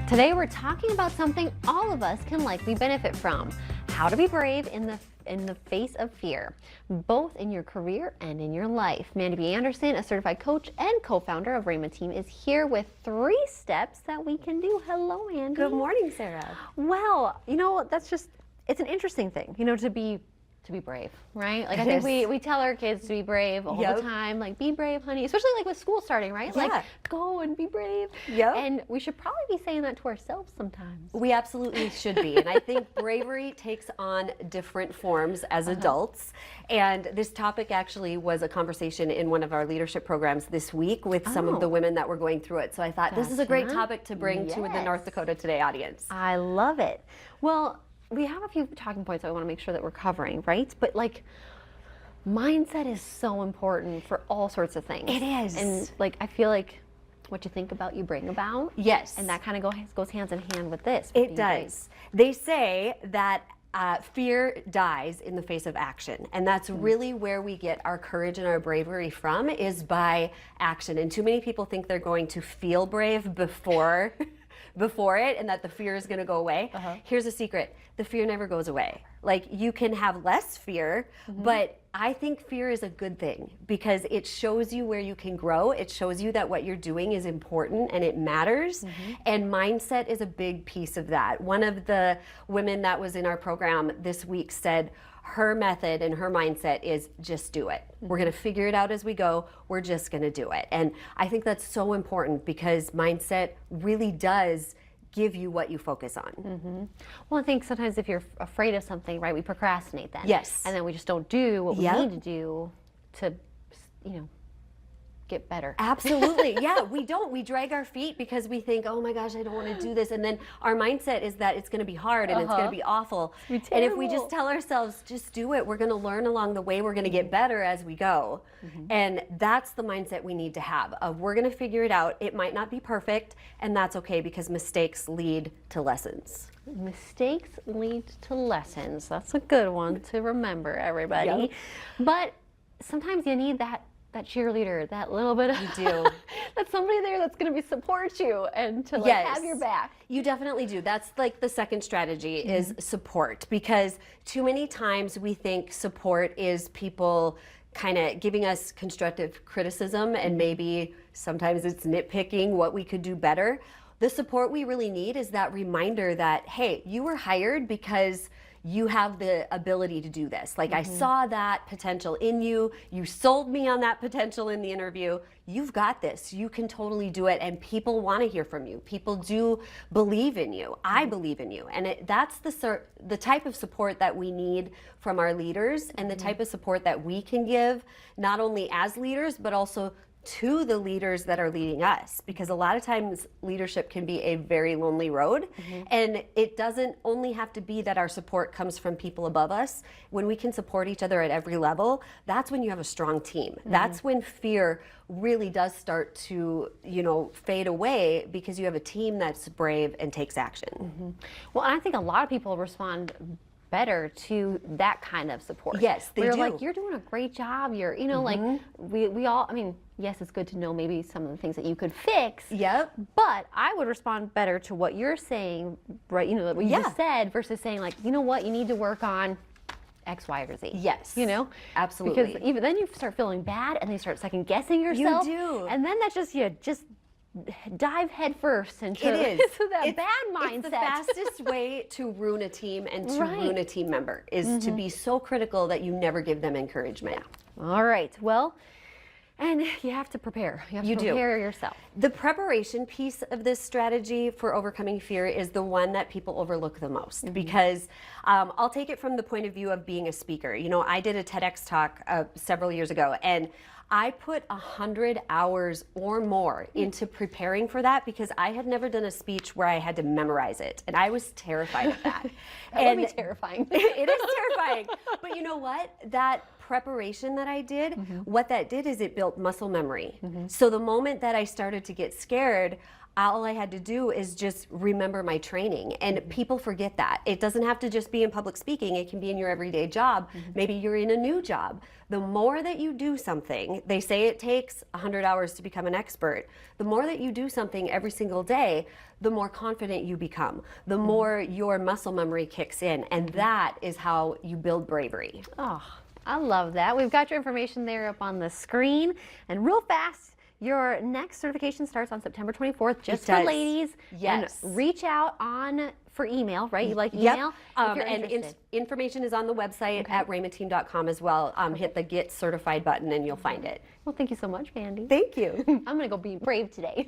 Today we're talking about something all of us can likely benefit from: how to be brave in the face of fear, both in your career and in your life. Mandy B. Anderson, a certified coach and co-founder of RAYMA team, is here with 3 steps that we can do. Hello, Mandy. Good morning, Sarah. Well, it's an interesting thing, to be brave, right? Like, I think we tell our kids to be brave all the time, like, be brave, honey, especially like with school starting, right? Yeah. Like, go and be brave. Yep. And we should probably be saying that to ourselves sometimes. We absolutely should be. And I think bravery takes on different forms as adults. And this topic actually was a conversation in one of our leadership programs this week with some of the women that were going through it. So I thought this is a great topic to bring to the North Dakota Today audience. I love it. Well, we have a few talking points that we want to make sure that we're covering, right? But like, mindset is so important for all sorts of things. It is. And like, I feel like what you think about, you bring about. Yes. And that kind of goes hands in hand with this. It does. They say that fear dies in the face of action. And that's really where we get our courage and our bravery from, is by action. And too many people think they're going to feel brave before it, and that the fear is going to go away. Here's a secret: the fear never goes away. Like, you can have less fear, but I think fear is a good thing because it shows you where you can grow. It shows you that what you're doing is important and it matters. And mindset is a big piece of that. One of the women that was in our program this week said her method and her mindset is just do it. We're going to figure it out as we go. We're just going to do it. And I think that's so important because mindset really does give you what you focus on. Well, I think sometimes if you're afraid of something, right, we procrastinate then. Yes. And then we just don't do what we need to do to, get better. Absolutely. Yeah, we don't. We drag our feet because we think, oh my gosh, I don't want to do this. And then our mindset is that it's going to be hard and it's going to be awful. And if we just tell ourselves, just do it, we're going to learn along the way. We're going to get better as we go. And that's the mindset we need to have. We're going to figure it out. It might not be perfect, and that's okay because mistakes lead to lessons. Mistakes lead to lessons. That's a good one to remember, everybody. But sometimes you need that cheerleader, that little bit of, you do. That's somebody there that's going to support you and to have your back. You definitely do. That's like the second strategy is support, because too many times we think support is people kind of giving us constructive criticism, and maybe sometimes it's nitpicking what we could do better. The support we really need is that reminder that, hey, you were hired because you have the ability to do this. Like, I saw that potential in you. You sold me on that potential in the interview. You've got this. You can totally do it. And people want to hear from you. People do believe in you. I believe in you. And that's the type of support that we need from our leaders, and the type of support that we can give, not only as leaders, but also to the leaders that are leading us, because a lot of times leadership can be a very lonely road. And it doesn't only have to be that our support comes from people above us. When we can support each other at every level, that's when you have a strong team. That's when fear really does start to, fade away, because you have a team that's brave and takes action. Well, I think a lot of people respond better to that kind of support. Yes, they do. Like, you're doing a great job. You're, like, we all, yes, it's good to know maybe some of the things that you could fix. But I would respond better to what you're saying, right? What you just said, versus saying, like, you know what, you need to work on X, Y, or Z. Yes. Absolutely. Because even then you start feeling bad, and then you start second guessing yourself. You do. And then that's just dive head first into that bad mindset. It's the fastest way to ruin a team and to ruin a team member, is to be so critical that you never give them encouragement. All right. Well, and you have to prepare. You have to prepare yourself. The preparation piece of this strategy for overcoming fear is the one that people overlook the most, because I'll take it from the point of view of being a speaker. I did a TEDx talk several years ago, and I put 100 hours or more into preparing for that, because I had never done a speech where I had to memorize it, and I was terrified of that. That would be terrifying. It is terrifying. But you know what? That preparation that I did, what that did is it built muscle memory. So the moment that I started to get scared, all I had to do is just remember my training. And people forget that. It doesn't have to just be in public speaking. It can be in your everyday job. Maybe you're in a new job. The more that you do something, they say it takes 100 hours to become an expert. The more that you do something every single day, the more confident you become, the more your muscle memory kicks in. And that is how you build bravery. Oh, I love that. We've got your information there up on the screen. And real fast, your next certification starts on September 24th, just for ladies. Yes. And reach out for email, right? You like email? Yep. And information is on the website at raymateam.com as well. Hit the Get Certified button and you'll find it. Well, thank you so much, Mandy. Thank you. I'm going to go be brave today.